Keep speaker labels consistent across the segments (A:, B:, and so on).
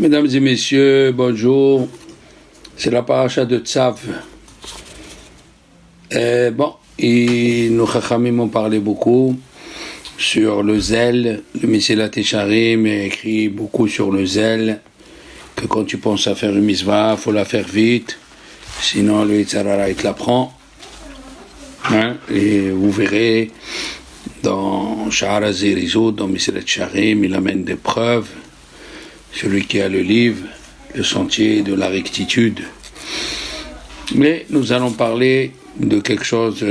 A: Mesdames et messieurs, bonjour. C'est la paracha de Tzav. Nos Chachamim ont parlé beaucoup sur le zèle. Le Mesilat Yesharim a écrit beaucoup sur le zèle, que quand tu penses à faire une mitzvah, il faut la faire vite, sinon le Yetzer Hara il te la prend. Et vous verrez, dans Sha'ar HaZerizot, dans Mesilat Yesharim, il amène des preuves. Celui qui a le livre, le sentier de la rectitude. Mais nous allons parler de quelque chose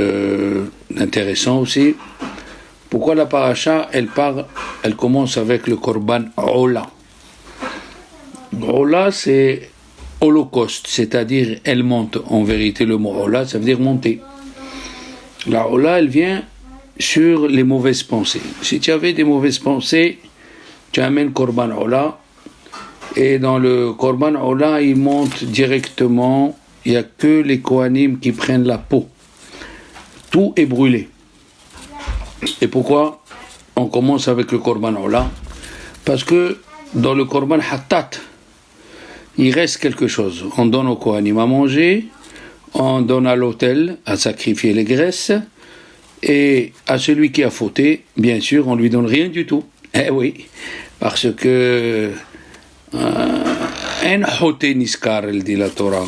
A: d'intéressant aussi. Pourquoi la paracha, elle commence avec le korban Ola. Ola, c'est holocauste, c'est-à-dire elle monte. En vérité, le mot Ola, ça veut dire monter. La Ola, elle vient sur les mauvaises pensées. Si tu avais des mauvaises pensées, tu amènes korban Ola. Et dans le Korban Ola, il monte directement, il n'y a que les Kohanim qui prennent la peau. Tout est brûlé. Et pourquoi on commence avec le Korban Ola? Parce que dans le Korban Hattat, il reste quelque chose. On donne aux Kohanim à manger, on donne à l'autel à sacrifier les graisses, et à celui qui a fauté, bien sûr, on ne lui donne rien du tout. Eh oui, parce que un hoté niskar, elle dit la Torah.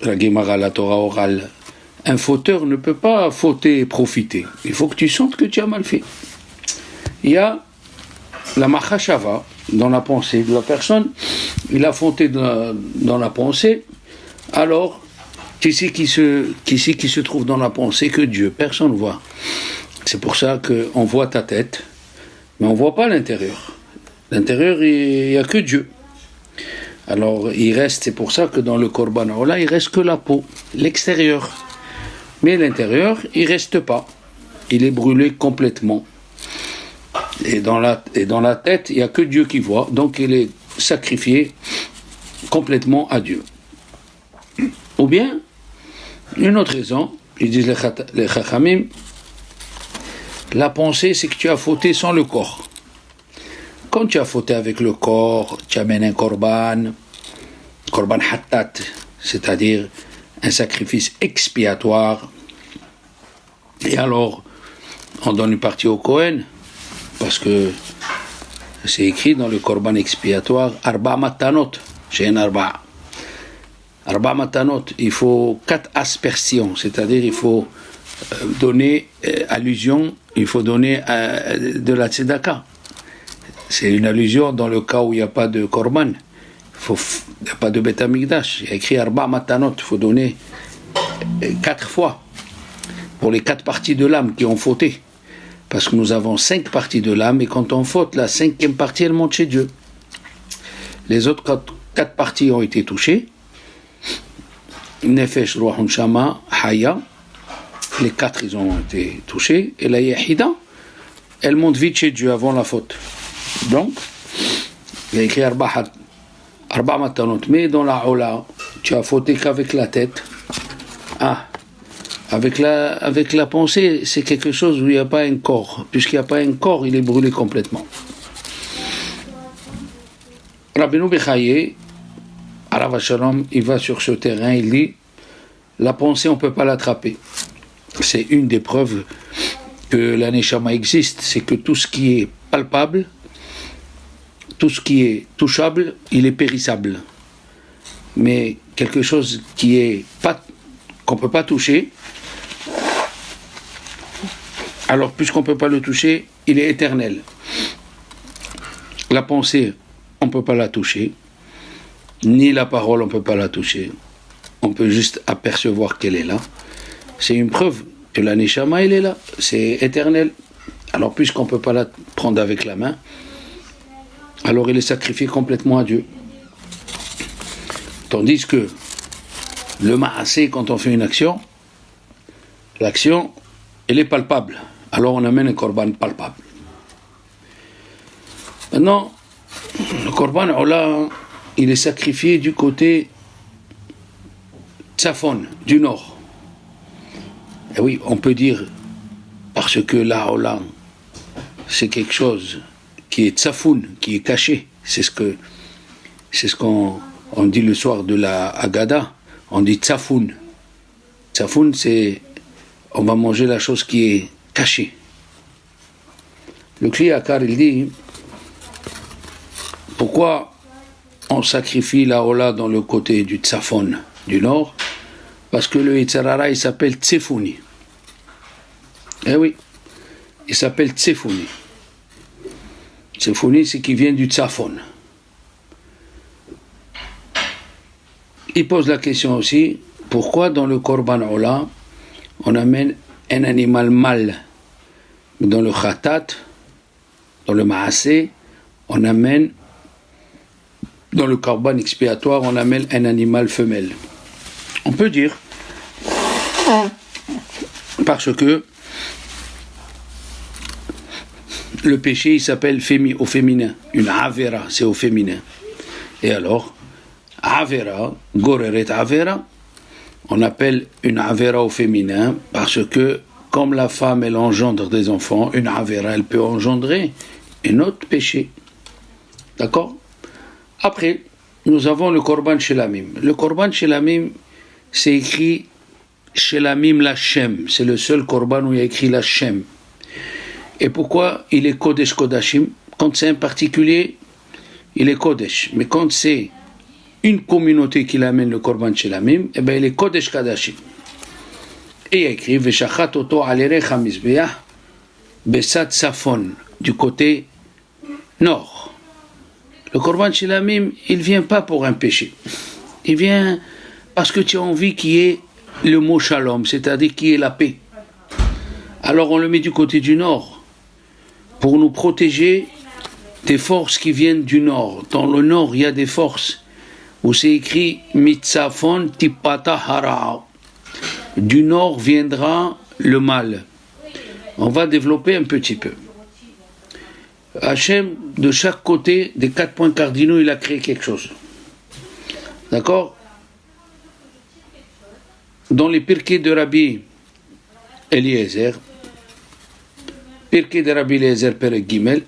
A: La Gemara, la Torah orale. Un fauteur ne peut pas fauter et profiter. Il faut que tu sentes que tu as mal fait. Il y a la machashava dans la pensée de la personne. Il a fauté dans la pensée. Alors, qui c'est qui se trouve dans la pensée que Dieu? Personne ne voit. C'est pour ça qu'on voit ta tête, mais on ne voit pas l'intérieur. L'intérieur, il n'y a que Dieu. Alors, il reste, c'est pour ça que dans le Korban Ola, il reste que la peau, l'extérieur. Mais l'intérieur, il ne reste pas. Il est brûlé complètement. Et dans la tête, il n'y a que Dieu qui voit. Donc, il est sacrifié complètement à Dieu. Ou bien, une autre raison, ils disent les Chachamim, la pensée, c'est que tu as fauté sans le corps. Quand tu as fauté avec le corps, tu amènes un korban hattat, c'est-à-dire un sacrifice expiatoire. Et alors, on donne une partie au Kohen, parce que c'est écrit dans le korban expiatoire, Arba matanot, chez un Arba. Arba matanot, il faut 4 aspersions, c'est-à-dire il faut donner allusion, il faut donner de la tzedaka. C'est une allusion dans le cas où il n'y a pas de korban, il n'y a pas de Beth Amikdash. Il y a écrit Arba Matanot, il faut donner 4 fois pour les 4 parties de l'âme qui ont fauté. Parce que nous avons 5 parties de l'âme et quand on faute, la 5e partie elle monte chez Dieu. Les autres 4 parties ont été touchées. Nefesh, Ruach, Shama, Haya. Les 4 ils ont été touchés. Et la Yehida, elle monte vite chez Dieu avant la faute. Donc, il y a écrit Arba Matanot, mais dans la Ola, tu as fauté qu'avec la tête. Avec la pensée, c'est quelque chose où il n'y a pas un corps. Puisqu'il n'y a pas un corps, il est brûlé complètement. Rabbeinu Bechaye, Alav Shalom, il va sur ce terrain, il dit, la pensée, on ne peut pas l'attraper. C'est une des preuves que la Neshama existe, c'est que tout ce qui est palpable, tout ce qui est touchable, il est périssable. Mais quelque chose qu'on ne peut pas toucher, alors puisqu'on ne peut pas le toucher, il est éternel. La pensée, on ne peut pas la toucher, ni la parole, on ne peut pas la toucher. On peut juste apercevoir qu'elle est là. C'est une preuve que la Neshama, elle est là, c'est éternel. Alors puisqu'on ne peut pas la prendre avec la main, alors il est sacrifié complètement à Dieu. Tandis que le ma'asé, quand on fait une action, l'action, elle est palpable. Alors on amène un korban palpable. Maintenant, le korban Ola, il est sacrifié du côté Tzafon, du nord. Et oui, on peut dire, parce que la Ola, c'est quelque chose qui est tsafoun, qui est caché. C'est ce que C'est ce qu'on dit le soir de la Haggadah. On dit tsafoun. Tsafoun, c'est on va manger la chose qui est cachée. Le Kli Yakar, il dit pourquoi on sacrifie la Ola dans le côté du Tsafon, du nord? Parce que le Yetzer Hara, il s'appelle Tsefouni. Eh oui, il s'appelle Tsefouni. Tsefouni, c'est qui vient du Tsafon. Il pose la question aussi, pourquoi dans le Korban Ola, on amène un animal mâle? Dans le Khatat, dans le Maasé, on amène, dans le Korban expiatoire, on amène un animal femelle. On peut dire, parce que le péché, il s'appelle au féminin. Une Avera, c'est au féminin. Et alors, Avera, Goreret Avera, on appelle une Avera au féminin parce que, comme la femme, elle engendre des enfants, une Avera, elle peut engendrer un autre péché. D'accord? Après, nous avons le Korban Shelamim. Le Korban Shelamim, c'est écrit Shelamim Lachem. C'est le seul Korban où il y a écrit Lachem. Et pourquoi il est Kodesh Kodashim? Quand c'est un particulier, il est Kodesh. Mais quand c'est une communauté qui l'amène le Korban Shelamim, eh bien il est Kodesh Kodashim. Et il y a écrit Veshachat Oto Alerecha Mizbeah Besat Safon, du côté nord. Le Korban Shelamim, il ne vient pas pour un péché. Il vient parce que tu as envie qu'il y ait le mot Shalom, c'est-à-dire qu'il y ait la paix. Alors on le met du côté du nord pour nous protéger des forces qui viennent du nord. Dans le nord, il y a des forces où c'est écrit Mitzafon Tipata Hara. Du nord viendra le mal. On va développer un petit peu. Hachem, de chaque côté des 4 points cardinaux, il a créé quelque chose. D'accord? Dans les Pirkei de Rabbi Eliezer, Pirkei de Rabbi Eliezer Perek Gimel,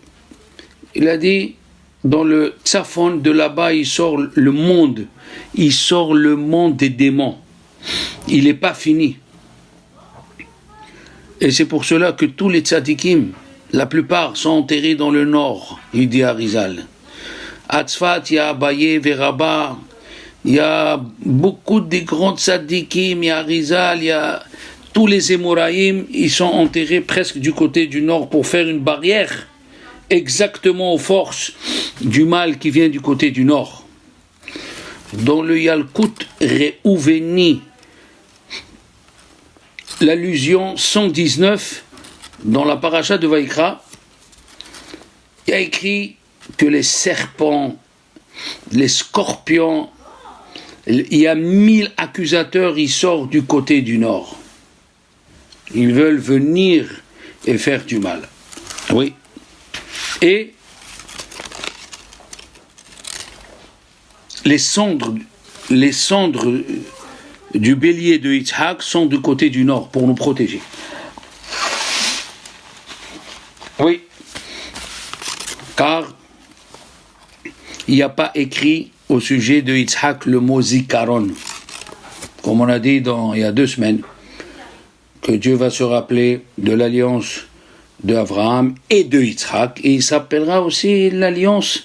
A: il a dit, dans le Tsafon, de là-bas, il sort le monde des démons. Il n'est pas fini. Et c'est pour cela que tous les tzadikim, la plupart, sont enterrés dans le nord, il dit Arizal. À Tzfat, il y a Abaye, Veraba, il y a beaucoup de grands tzadikim, il y a Arizal, il y a tous les Émoraïm, ils sont enterrés presque du côté du nord pour faire une barrière exactement aux forces du mal qui vient du côté du nord. Dans le Yalkut Reouveni, l'allusion 119, dans la paracha de Vaïkra, il y a écrit que les serpents, les scorpions, il y a 1000 accusateurs, ils sortent du côté du nord. Ils veulent venir et faire du mal. Oui. Et les cendres du bélier de Yitzhak sont du côté du nord pour nous protéger. Oui. Car il n'y a pas écrit au sujet de Yitzhak le mot Zikaron. Comme on a dit il y a 2 semaines, que Dieu va se rappeler de l'alliance d'Abraham et de Yitzhak, et il s'appellera aussi l'alliance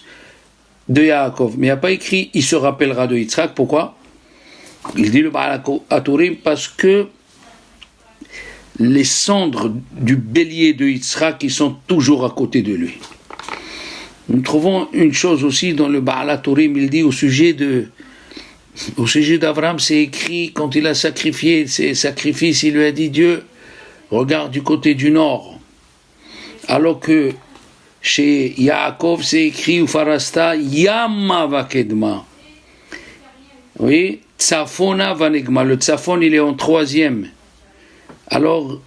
A: de Yaakov. Mais il n'y a pas écrit il se rappellera de Yitzhak. Pourquoi? Il dit le Baal HaTurim parce que les cendres du bélier de Yitzhak, ils sont toujours à côté de lui. Nous trouvons une chose aussi dans le Baal HaTurim, il dit au sujet d'Abraham, c'est écrit quand il a sacrifié ses sacrifices, il lui a dit Dieu, regarde du côté du nord. Alors que chez Yaakov, c'est écrit Ufarasta Yama Vakedma. Oui, Tsafona Vanegma. Le Tsafon, il est en 3e. Alors,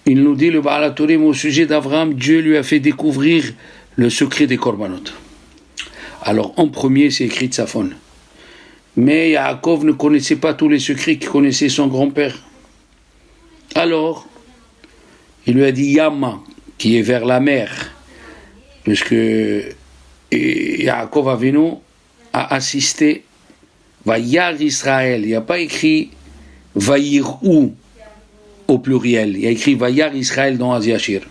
A: il nous dit le Baal HaTurim au sujet d'Abraham, Dieu lui a fait découvrir le secret des Korbanot. Alors, en premier, c'est écrit Tsafon. Mais Yaakov ne connaissait pas tous les secrets qu'il connaissait son grand-père. Alors, il lui a dit Yama, qui est vers la mer, puisque Yaakov Avinu, a assisté, Vayar Israël, il n'y a pas écrit Vayirou au pluriel, il y a écrit Vayar Israël dans Aziashir.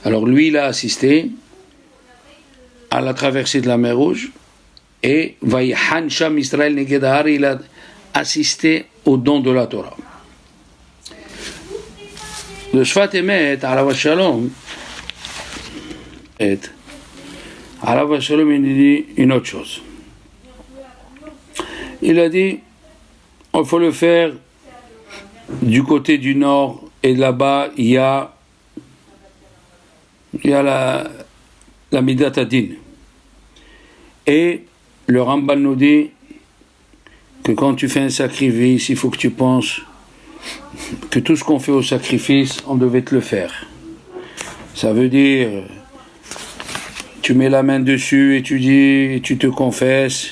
A: Alors lui, il a assisté à la traversée de la mer Rouge, et Vayhan Sham Israël Negedahar, il a assisté au don de la Torah. Le Shvat Emet, Alav Shalom, Alav Shalom, il dit une autre chose. Il a dit, il faut le faire du côté du nord, et là-bas, il y a la Midat Adin. Et le Rambam nous dit que quand tu fais un sacrifice, il faut que tu penses que tout ce qu'on fait au sacrifice, on devait te le faire. Ça veut dire, tu mets la main dessus et tu dis, tu te confesses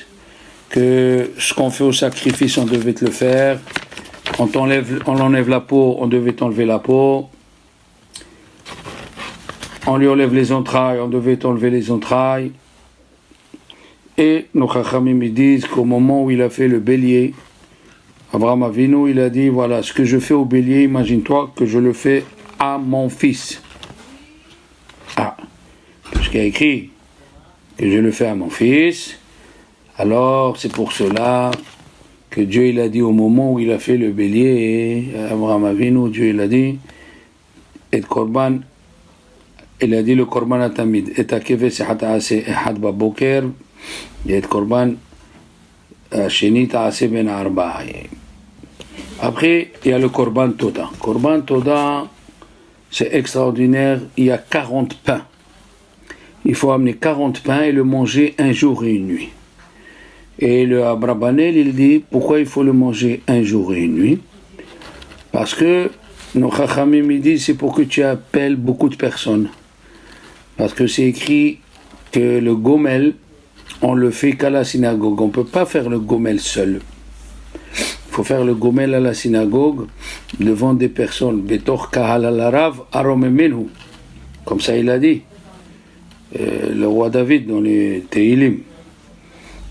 A: que ce qu'on fait au sacrifice, on devait te le faire. On enlève la peau, on devait t'enlever la peau. On lui enlève les entrailles, on devait t'enlever les entrailles. Et nos chachamim disent qu'au moment où il a fait le bélier, Abraham Avinu, il a dit, voilà, ce que je fais au bélier, imagine-toi que je le fais à mon fils. Ah, puisqu'il y a écrit que je le fais à mon fils, alors c'est pour cela que Dieu il a dit au moment où il a fait le bélier, Abraham Avinu, Dieu il a dit, et korban, il a dit le korban atamid, et akeves hataase ehad baboker, et korban sheni taase ben arba'a. Après, il y a le korban toda. Korban toda, c'est extraordinaire, il y a 40 pains. Il faut amener 40 pains et le manger un jour et une nuit. Et le Abrabanel, il dit, pourquoi il faut le manger un jour et une nuit? Parce que nos chachamim, il dit, c'est pour que tu appelles beaucoup de personnes. Parce que c'est écrit que le gomel, on le fait qu'à la synagogue. On ne peut pas faire le gomel seul. Il faut faire le gomel à la synagogue devant des personnes. Betor kahal al-arav aromemenu. Comme ça il a dit. Le roi David dans les Teilim.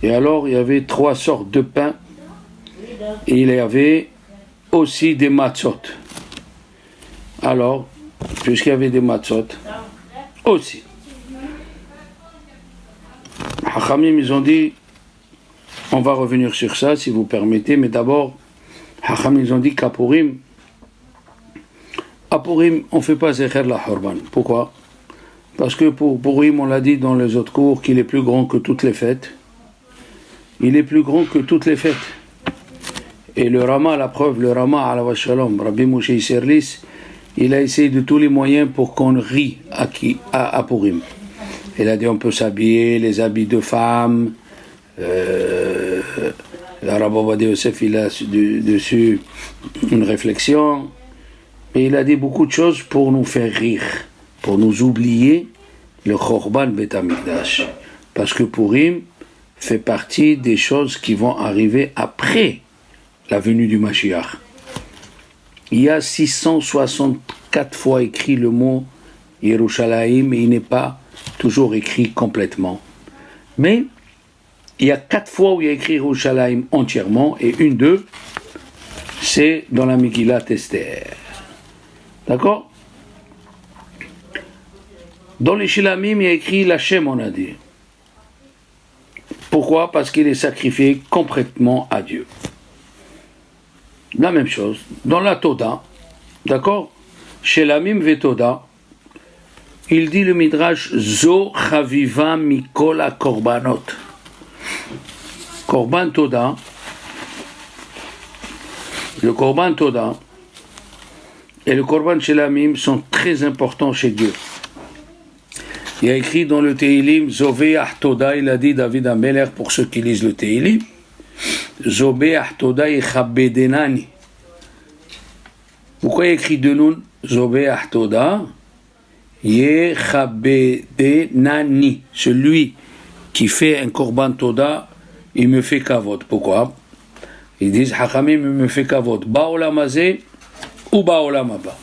A: Et alors il y avait 3 sortes de pain. Et il y avait aussi des matzot. Alors, puisqu'il y avait des matzot, aussi. Hachamim, ils ont dit, on va revenir sur ça si vous permettez, mais d'abord, Hachamim, ils ont dit qu'à Purim, on ne fait pas Zecher la Horban. Pourquoi? Parce que pour Purim, on l'a dit dans les autres cours, qu'il est plus grand que toutes les fêtes. Il est plus grand que toutes les fêtes. Et le Rama, la preuve, le Rama, Alav Shalom, Rabbi Moshe Isserlis, il a essayé de tous les moyens pour qu'on rie à Purim. Il a dit on peut s'habiller, les habits de femmes. L'Arabe Obadiah Yosef, il a dessus une réflexion. Et il a dit beaucoup de choses pour nous faire rire, pour nous oublier le Chorban Bet Hamikdash. Parce que Purim fait partie des choses qui vont arriver après la venue du Mashiach. Il y a 664 fois écrit le mot Yerushalayim et il n'est pas toujours écrit complètement. Mais il y a 4 fois où il y a écrit Yerushalayim entièrement et une d'eux, c'est dans la Megillat Esther. D'accord? Dans les Shilamim, il y a écrit l'Hachem, on a dit. Pourquoi? Parce qu'il est sacrifié complètement à Dieu. La même chose. Dans la Toda, d'accord? Chez Lamim Vetoda, il dit le Midrash Zo Chaviva Mikola Korbanot. Korban Toda, le Korban Toda et le Korban Shelamim sont très importants chez Dieu. Il y a écrit dans le Teilim Zoveach Toda, il a dit David Ameler pour ceux qui lisent le Teilim, Zoveach Toda Yechabedenani. Pourquoi il y a écrit de nous Zoveach Toda Yechabedenani? Celui qui fait un Korban Toda, il me fait kavod. Pourquoi? Ils disent Hachamim, il me fait kavod. Ba'olam hazeh ou ba'olam haba.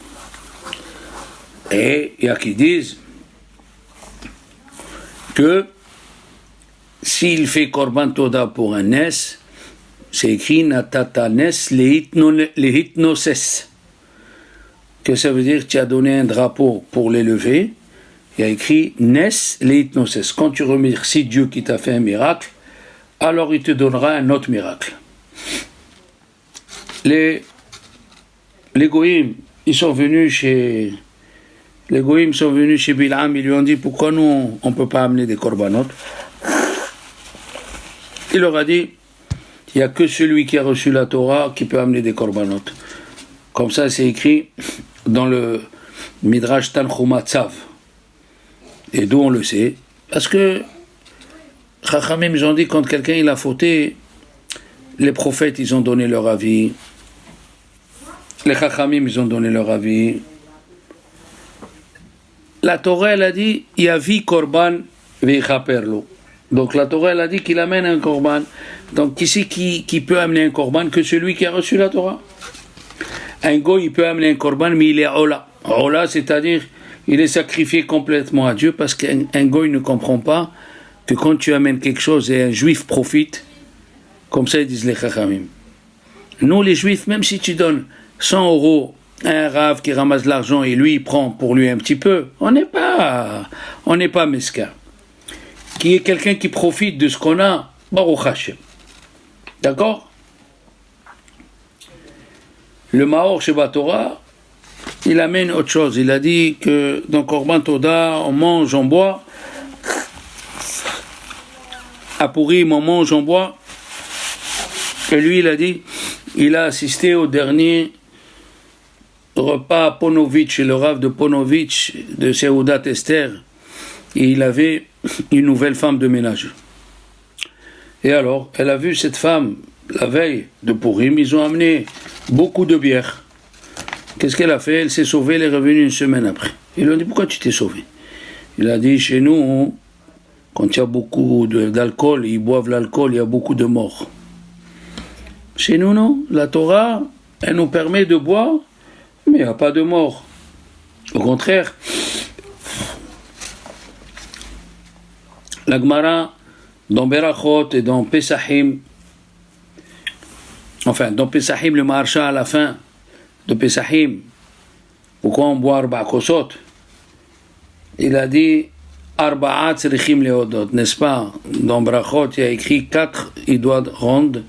A: Et il y a qui disent que s'il fait Korban Toda pour un Nes, c'est écrit Natata Nes Lehitnoses. Que ça veut dire tu as donné un drapeau pour l'élever. Il y a écrit Nes Lehitnoses. Quand tu remercies Dieu qui t'a fait un miracle, alors il te donnera un autre miracle. Les goïms, ils sont venus chez Bil'am, ils lui ont dit pourquoi nous on ne peut pas amener des korbanot. Il leur a dit il n'y a que celui qui a reçu la Torah qui peut amener des korbanot. Comme ça c'est écrit dans le Midrash Tanchuma Tzav. Et d'où on le sait? Parce que Chachamim, ils ont dit quand quelqu'un il a fauté, les prophètes ils ont donné leur avis, les Chachamim ils ont donné leur avis. La Torah elle a dit Yavi korban veichaperlo. Donc la Torah elle a dit qu'il amène un korban. Donc qui c'est qui peut amener un korban que celui qui a reçu la Torah? Un goy il peut amener un korban mais il est ola. Ola c'est-à-dire il est sacrifié complètement à Dieu parce qu'un goy ne comprend pas que quand tu amènes quelque chose et un juif profite, comme ça ils disent les chachamim. Nous les juifs, même si tu donnes 100 euros à un rave qui ramasse l'argent et lui il prend pour lui un petit peu, on n'est pas mesquin. Qui est quelqu'un qui profite de ce qu'on a, Baruch Hashem. D'accord? Le Maor Sheba Torah, il amène autre chose. Il a dit que dans Korban Toda, on mange, on boit. À Purim, on mange, on boit. Et lui, il a dit, il a assisté au dernier repas à Ponovitch, le Rav de Ponovitch, de Seudat Esther. Et il avait une nouvelle femme de ménage. Et alors, elle a vu cette femme, la veille de Purim, ils ont amené beaucoup de bière. Qu'est-ce qu'elle a fait? Elle s'est sauvée, elle est revenue une semaine après. Ils lui ont dit, pourquoi tu t'es sauvée? Il a dit, chez nous, quand il y a beaucoup d'alcool, ils boivent l'alcool, il y a beaucoup de morts. Chez nous, non. La Torah, elle nous permet de boire, mais il n'y a pas de morts. Au contraire, la Gemara, dans Berachot et dans Pesachim, dans Pesachim, le Maharsha à la fin de Pesachim, pourquoi on boit Arba Kosot? Il a dit Arba'at Tzrichim Leodot, n'est-ce pas? Dans Brachot, il y a écrit 4, il doit rendre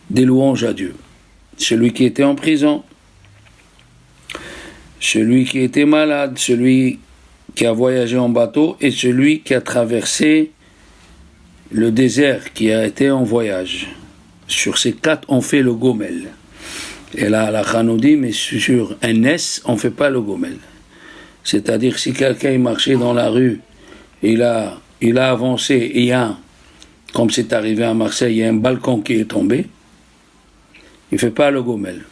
A: des louanges à Dieu. Celui qui était en prison, celui qui était malade, celui qui a voyagé en bateau et celui qui a traversé le désert, qui a été en voyage. Sur ces 4, on fait le gomel. Et là, la Khan nous dit, mais sur un Nes, on ne fait pas le gomel. C'est-à-dire, si quelqu'un marchait dans la rue, il a avancé, et il y a, comme c'est arrivé à Marseille, il y a un balcon qui est tombé, il ne fait pas le gomel.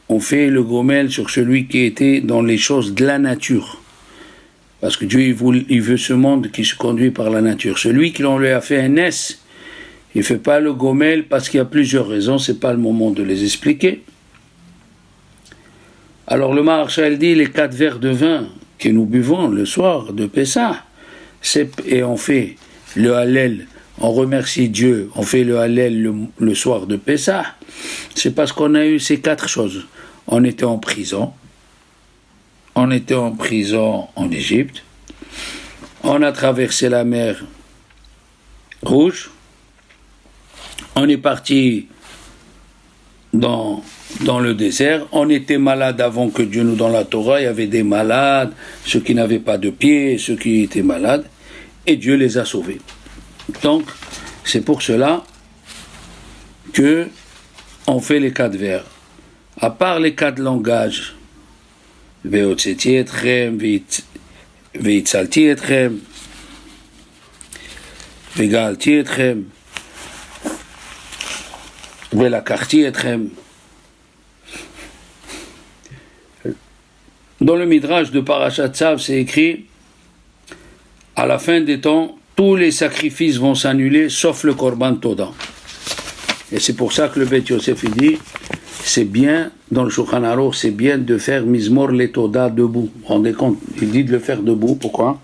A: On fait le gomel sur celui qui était dans les choses de la nature. Parce que Dieu, il veut ce monde qui se conduit par la nature. Celui qui lui a fait un Nes, il ne fait pas le gomel parce qu'il y a plusieurs raisons, ce n'est pas le moment de les expliquer. Alors le Maharsha dit, les 4 verres de vin que nous buvons le soir de Pessah, et on fait le Hallel, on remercie Dieu, on fait le Hallel le soir de Pessah, c'est parce qu'on a eu ces 4 choses. On était en prison en Égypte, on a traversé la mer Rouge, on est parti dans le désert, on était malade avant que Dieu nous donne la Torah, il y avait des malades, ceux qui n'avaient pas de pieds, ceux qui étaient malades, et Dieu les a sauvés. Donc, c'est pour cela que on fait les 4 vers. À part les 4 langages, Ve'otzeti etchem, Ve'itzalti etchem, Ve'galti etchem, Ve'lakachti etchem. Dans le Midrash de Parashat Tzav, c'est écrit à la fin des temps, tous les sacrifices vont s'annuler sauf le Korban Toda. Et c'est pour ça que le Beth Yosef dit c'est bien, dans le Shulchan Aruch, c'est bien de faire Mizmor le Toda debout. Vous vous rendez compte? Il dit de le faire debout. Pourquoi?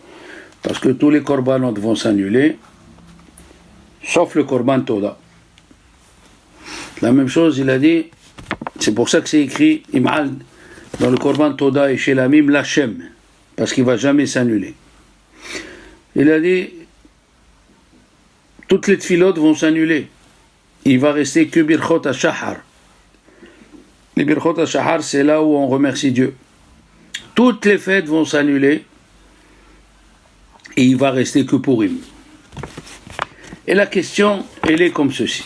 A: Parce que tous les korbanot vont s'annuler sauf le Korban Toda. La même chose, il a dit, c'est pour ça que c'est écrit Im'al dans le Korban Toda et chez l'Amim Lachem, parce qu'il ne va jamais s'annuler. Il a dit, toutes les tfilotes vont s'annuler. Il va rester que Birchot HaShahar. Les Birchot HaShahar, c'est là où on remercie Dieu. Toutes les fêtes vont s'annuler et il va rester que Purim. Et la question, elle est comme ceci.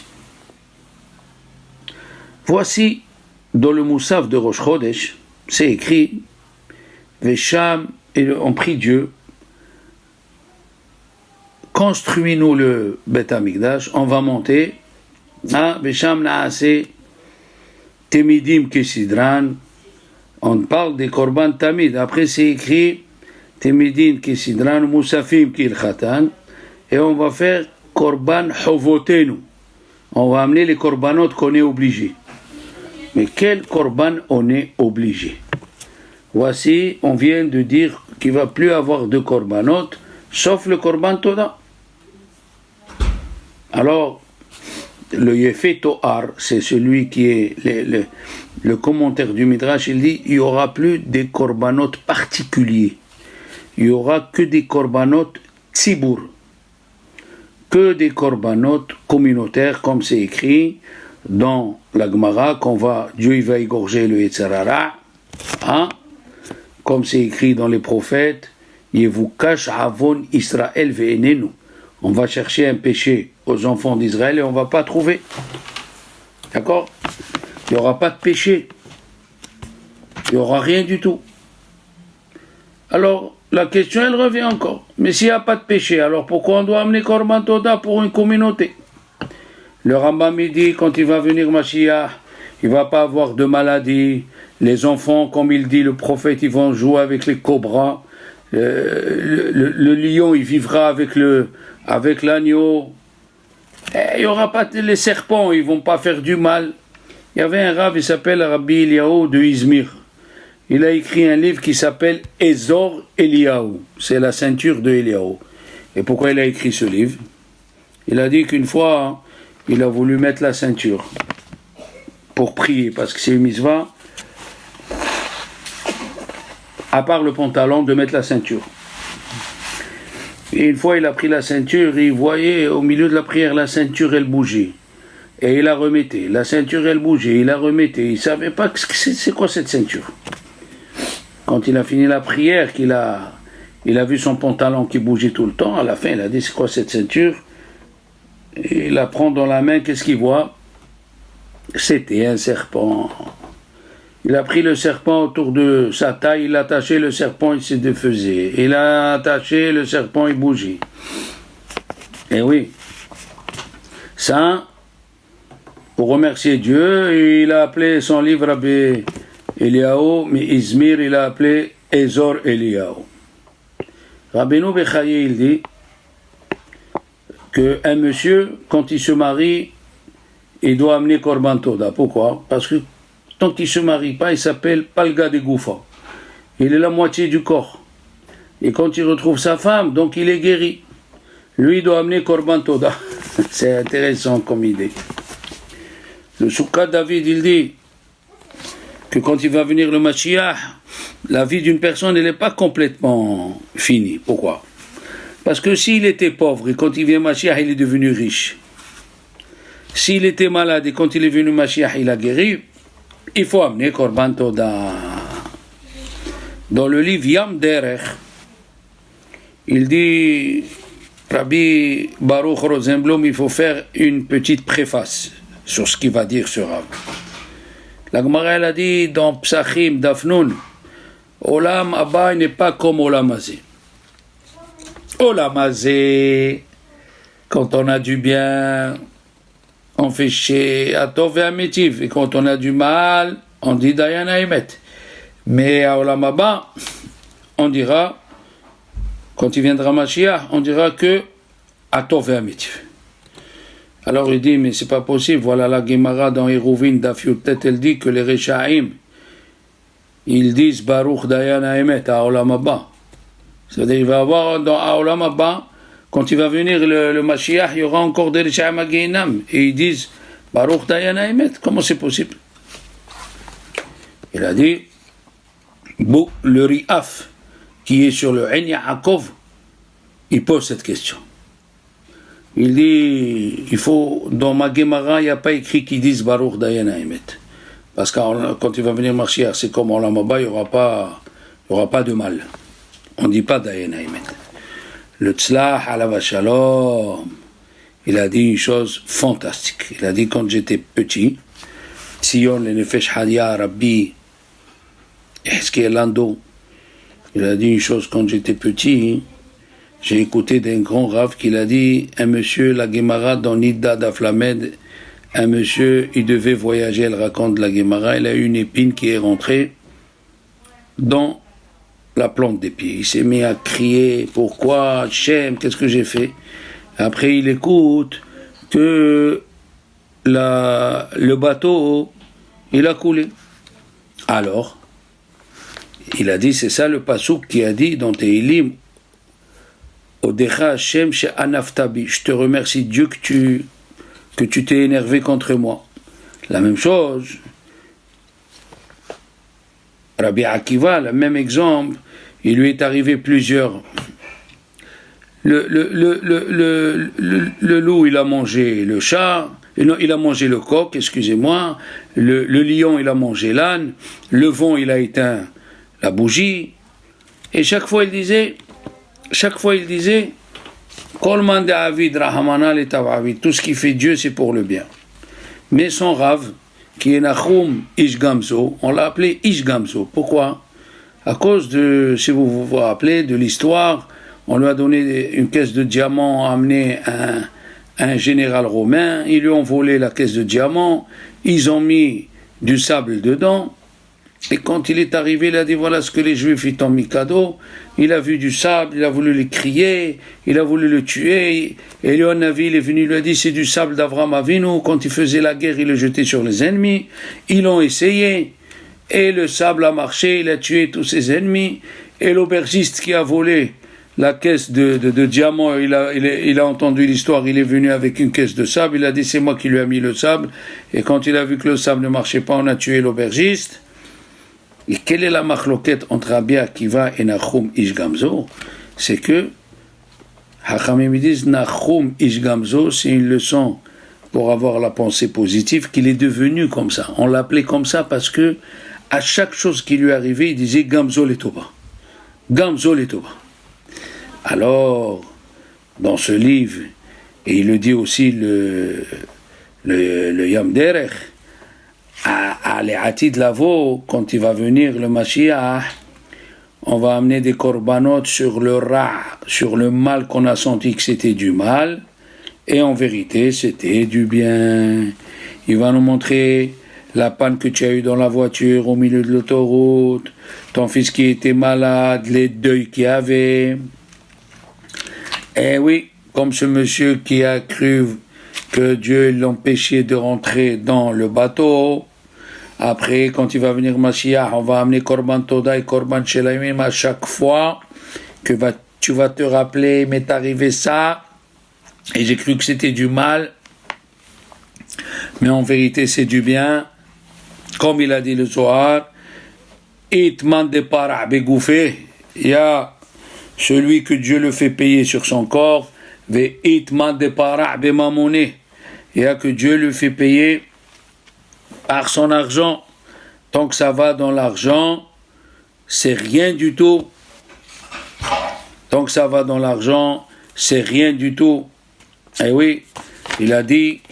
A: Voici, dans le Moussaf de Rosh Chodesh, c'est écrit, Vesham, et on prie Dieu, construis-nous le Beth Amikdash, on va monter, Vesham Naase, Temidim Kesidran, on parle des Korban Tamid, après c'est écrit, Temidim Kesidran, Moussafim Kilchatan, et on va faire Korban Hovotenu, on va amener les Korbanot qu'on est obligé. Mais quel Korban on est obligé? Voici, on vient de dire qu'il ne va plus avoir de Korbanot, sauf le Korban Toda. Alors, le Yefé Tohar, c'est celui qui est le commentaire du Midrash, il dit il n'y aura plus des Korbanot particuliers. Il n'y aura que des Korbanot Tzibour, que des Korbanot communautaires, comme c'est écrit dans la Gemara, Dieu il va égorger le Yetzirah, hein? Comme c'est écrit dans les prophètes, Yevukash Avon Israël ve'enenu. On va chercher un péché aux enfants d'Israël et on ne va pas trouver. D'accord? Il n'y aura pas de péché. Il n'y aura rien du tout. Alors, la question, elle revient encore. Mais s'il n'y a pas de péché, alors pourquoi on doit amener Korban Toda pour une communauté? Le Rambam il dit, quand il va venir Mashiach, il ne va pas avoir de maladie. Les enfants, comme il dit le prophète, ils vont jouer avec les cobras. Le lion, il vivra avec l'agneau. Il n'y aura pas les serpents, ils ne vont pas faire du mal. Il y avait un rav, il s'appelle Rabbi Eliyahu de Izmir. Il a écrit un livre qui s'appelle Ezor Eliyahu. C'est la ceinture de Eliyahu. Et pourquoi il a écrit ce livre? Il a dit qu'une fois, il a voulu mettre la ceinture pour prier, parce que c'est une mitzvah, à part le pantalon, de mettre la ceinture. Et une fois, il a pris la ceinture, et il voyait au milieu de la prière, la ceinture, elle bougeait. Et il la remettait. La ceinture, elle bougeait, il la remettait. Il ne savait pas c'est quoi cette ceinture. Quand il a fini la prière, il a vu son pantalon qui bougeait tout le temps, à la fin, il a dit, c'est quoi cette ceinture? Et il la prend dans la main, qu'est-ce qu'il voit? C'était un serpent. Il a pris le serpent autour de sa taille, il l'a attaché, le serpent il se défaisait. Il a attaché, le serpent il bougeait. Et oui, ça, pour remercier Dieu, il a appelé son livre Rabbi Eliyahu, mais Izmir, il a appelé Ezor Eliyahu. Rabbeinu Bechaye, il dit qu'un monsieur, quand il se marie, il doit amener Korban Toda. Pourquoi? Parce que tant qu'il ne se marie pas, il s'appelle Palga de Goufa. Il est la moitié du corps. Et quand il retrouve sa femme, donc il est guéri. Lui, il doit amener Korban Toda. C'est intéressant comme idée. Le Soukha David, il dit que quand il va venir le Mashiach, la vie d'une personne, elle n'est pas complètement finie. Pourquoi? Parce que s'il était pauvre et quand il vient Mashiach, il est devenu riche. S'il était malade et quand il est venu Mashiach, il a guéri, il faut amener Korban Toda. Dans le livre Yam Derech, il dit, Rabbi Baruch Rosenblum, il faut faire une petite préface sur ce qu'il va dire ce Rav. La Gemara elle a dit dans Psachim Dafnoun, Olam Abba n'est pas comme Olam Hazé. Olam Hazé, quand on a du bien, on fait chez Atov et Amitiv, et quand on a du mal, on dit Dayan Haïmet. Mais à Olam Abba, on dira, quand il viendra Mashiach, on dira que Atov et Amitiv. Alors il dit, mais c'est pas possible, voilà la Gemara dans Eruvin Dafyutet, elle dit que les Rechaim, ils disent Baruch Dayan Haïmet à Olam Abba. C'est-à-dire, il va y avoir dans Olam Abba, quand il va venir le Mashiach, il y aura encore des Risha'am Gehinam. Et ils disent, Baruch Dayan Haemet. Comment c'est possible? Il a dit, le Riaf, qui est sur le Ein Yaakov, il pose cette question. Il dit, dans ma Gemara, il n'y a pas écrit qu'ils disent Baruch Dayan Haemet. Parce que quand il va venir Mashiach, c'est comme en Lamaba, il n'y aura pas de mal. On ne dit pas Dayan Haemet. Le Tzlach Alav Shalom, il a dit une chose fantastique. Il a dit, quand j'étais petit, Tzion le Nefesh Hadia Rabbi Hezkiel Lando, il a dit une chose quand j'étais petit. J'ai écouté d'un grand Rav qu'il a dit, un monsieur, la Gemara dans Nidda d'Aflamed, un monsieur, il devait voyager, elle raconte la Gemara, il a eu une épine qui est rentrée dans la plante des pieds. Il s'est mis à crier, pourquoi, Hachem, qu'est-ce que j'ai fait? Après, il écoute que le bateau, il a coulé. Alors, il a dit, c'est ça le pasouk qui a dit dans Tehilim, Odecha Hachem she'anaftabi, je te remercie Dieu que tu t'es énervé contre moi. La même chose, Rabbi Akiva, le même exemple, il lui est arrivé plusieurs. Le loup, il a mangé le chat, non, il a mangé le coq, excusez-moi, le lion, il a mangé l'âne, le vent, il a éteint la bougie, et chaque fois il disait, Kolman de Avid Rahamana le Tavavid, tout ce qui fait Dieu, c'est pour le bien. Mais son Rav, qui est Nachum Ish Gamzo, on l'a appelé Ish Gamzo. Pourquoi? À cause de, si vous vous rappelez, de l'histoire, on lui a donné une caisse de diamants, amené un général romain, ils lui ont volé la caisse de diamants, ils ont mis du sable dedans, et quand il est arrivé, il a dit voilà ce que les Juifs ils t'ont mis cadeau. Il a vu du sable, il a voulu les crier, il a voulu le tuer. Et Navi, il est venu, il lui a dit c'est du sable d'Avraham Avinu. Quand il faisait la guerre, il le jetait sur les ennemis. Ils l'ont essayé. Et le sable a marché, il a tué tous ses ennemis. Et l'aubergiste qui a volé la caisse de diamants, il a entendu l'histoire, il est venu avec une caisse de sable. Il a dit c'est moi qui lui ai mis le sable. Et quand il a vu que le sable ne marchait pas, on a tué l'aubergiste. Et quelle est la machloquette entre Rabbi Akiva et Nachum Ish Gamzo? C'est que Hachamim disent Nachum Ish Gamzo, c'est une leçon pour avoir la pensée positive, qu'il est devenu comme ça. On l'appelait comme ça parce que à chaque chose qui lui arrivait, il disait Gamzo le Toba. Gamzo le Toba. Alors, dans ce livre, et il le dit aussi le Yam Derech, à l'Atid Lavo, quand il va venir le Mashiach, on va amener des korbanot sur le sur le mal qu'on a senti que c'était du mal, et en vérité c'était du bien. Il va nous montrer la panne que tu as eue dans la voiture au milieu de l'autoroute, ton fils qui était malade, les deuils qu'il y avait. Et oui, comme ce monsieur qui a cru que Dieu l'empêchait de rentrer dans le bateau. Après, quand il va venir Mashiach, on va amener Korban Toda et Korban Shelayim à chaque fois que tu vas te rappeler, m'est arrivé ça, et j'ai cru que c'était du mal, mais en vérité c'est du bien. Comme il a dit le Zohar, Itman de para begoufé, il y a celui que Dieu le fait payer sur son corps, ve Itman de para bemamone, il y a que Dieu le fait payer par son argent. Tant que ça va dans l'argent, c'est rien du tout. Tant que ça va dans l'argent, c'est rien du tout. Et oui, il a dit,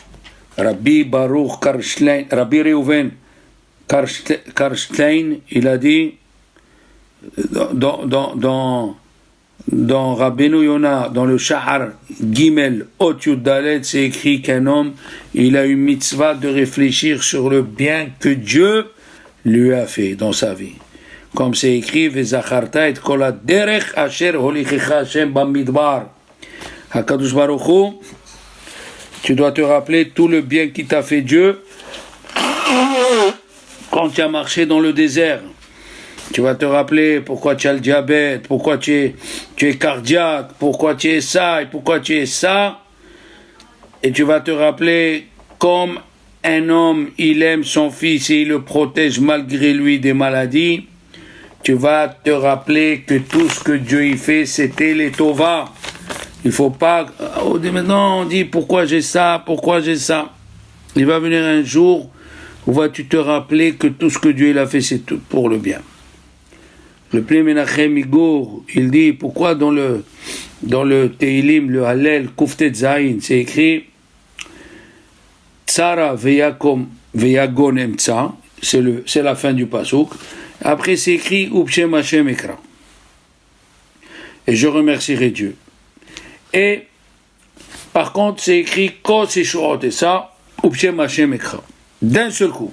A: Rabbi Baruch Karshlein, Rabbi Reuven Karshlein, il a dit, dans Rabbeinu Yonah, dans le Shahar Gimel Ot Yud Dalet, c'est écrit qu'un homme, il a une mitzvah de réfléchir sur le bien que Dieu lui a fait dans sa vie. Comme c'est écrit, Vezacharta et kol haderech asher holichecha Hashem bamidbar. HaKadosh Baruch Hu, tu dois te rappeler tout le bien qui t'a fait Dieu quand tu as marché dans le désert. Tu vas te rappeler pourquoi tu as le diabète, pourquoi tu es cardiaque, pourquoi tu es ça et pourquoi tu es ça. Et tu vas te rappeler comme un homme, il aime son fils et il le protège malgré lui des maladies. Tu vas te rappeler que tout ce que Dieu y fait, c'était les Tova. Il ne faut pas... Maintenant, on dit pourquoi j'ai ça, pourquoi j'ai ça. Il va venir un jour où vas-tu te rappeler que tout ce que Dieu il a fait, c'est tout pour le bien. Le Pnei Menachem Igor, il dit pourquoi dans le Teilim, le Hallel, Kuftet Zayin, c'est écrit Tsara veyakom veyagon emtsa, c'est la fin du pasuk. Après c'est écrit Upshem Hashem Ekra. Et je remercierai Dieu. Et par contre c'est écrit Kos Eshuot et ça, Upshem Hashem Ekra. D'un seul coup.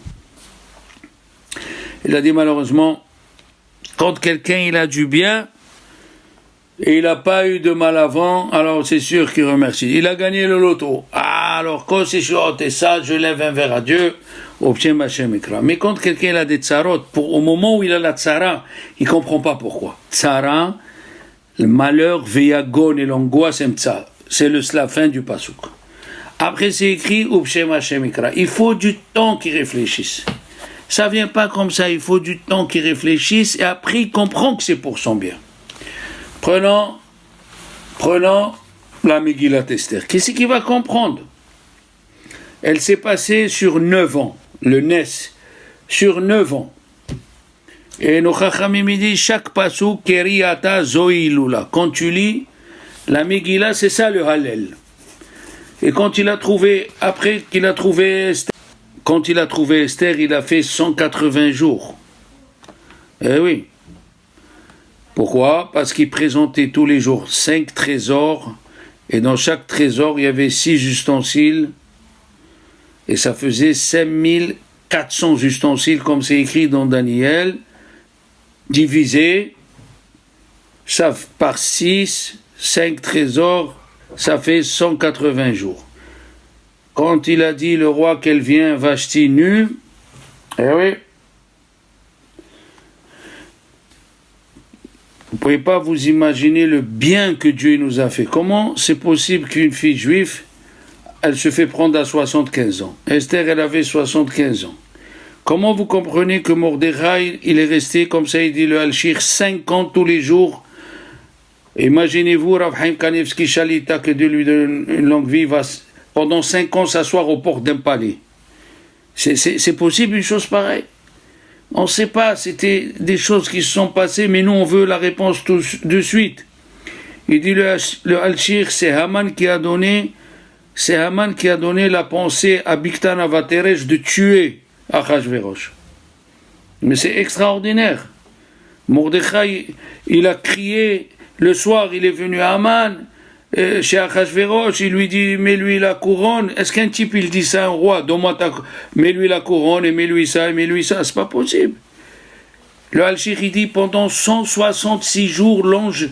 A: Il a dit malheureusement, quand quelqu'un il a du bien et il n'a pas eu de mal avant, alors c'est sûr qu'il remercie. Il a gagné le loto. Alors quand c'est chaud et ça, je lève un verre à Dieu. Mais quand quelqu'un a des tsarot, au moment où il a la tsara, il ne comprend pas pourquoi. Tsara, le malheur, veyagon et l'angoisse, c'est la fin du pasuk. Après c'est écrit il faut du temps qu'il réfléchisse. Ça vient pas comme ça, il faut du temps qu'il réfléchisse et après il comprend que c'est pour son bien. Prenons la Megillat Esther. Qu'est-ce qu'il va comprendre? Elle s'est passée sur 9 ans, le Nes, sur 9 ans. Et nos Chachamim disent chaque pasuk Keriata Zoilula. Quand tu lis la Megillah, c'est ça le Hallel. Et quand il a trouvé, après qu'il a trouvé Esther, quand il a trouvé Esther, il a fait 180 jours. Eh oui. Pourquoi? Parce qu'il présentait tous les jours 5 trésors, et dans chaque trésor, il y avait 6 ustensiles, et ça faisait 5400 ustensiles, comme c'est écrit dans Daniel, divisé, ça par 6, 5 trésors, ça fait 180 jours. Quand il a dit le roi qu'elle vient Vashti nue, eh oui, vous ne pouvez pas vous imaginer le bien que Dieu nous a fait. Comment c'est possible qu'une fille juive, elle se fait prendre à 75 ans? Esther, elle avait 75 ans. Comment vous comprenez que Mordechai, il est resté, comme ça il dit le Al-Shir, 5 ans tous les jours? Imaginez-vous, Rav Chaim Kanevski Shalita, que Dieu lui donne une longue vie, va pendant 5 ans s'asseoir aux portes d'un palais. C'est possible une chose pareille? On ne sait pas, c'était des choses qui se sont passées, mais nous on veut la réponse de suite. Il dit le Al-Shir, c'est Haman qui a donné la pensée à Bigtan Avateresh de tuer Achashverosh. Mais c'est extraordinaire. Mordechai, il a crié, le soir il est venu à Haman, chez Achashverosh, il lui dit mets-lui la couronne. Est-ce qu'un type il dit ça à un roi? Mets-lui la couronne et mets-lui ça et mets-lui ça. C'est pas possible. Le Al-Shir il dit pendant 166 jours l'ange,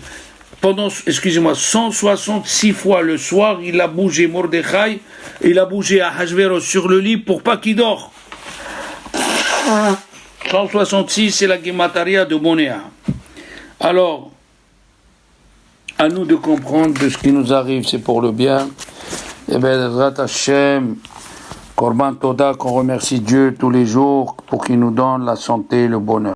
A: 166 fois le soir il a bougé Mordechai, il a bougé Achashverosh sur le lit pour pas qu'il dort. 166 c'est la Gemataria de Bonéa. Alors à nous de comprendre que ce qui nous arrive, c'est pour le bien. Et bien, Zrat Hashem, Korban Toda, qu'on remercie Dieu tous les jours pour qu'il nous donne la santé et le bonheur.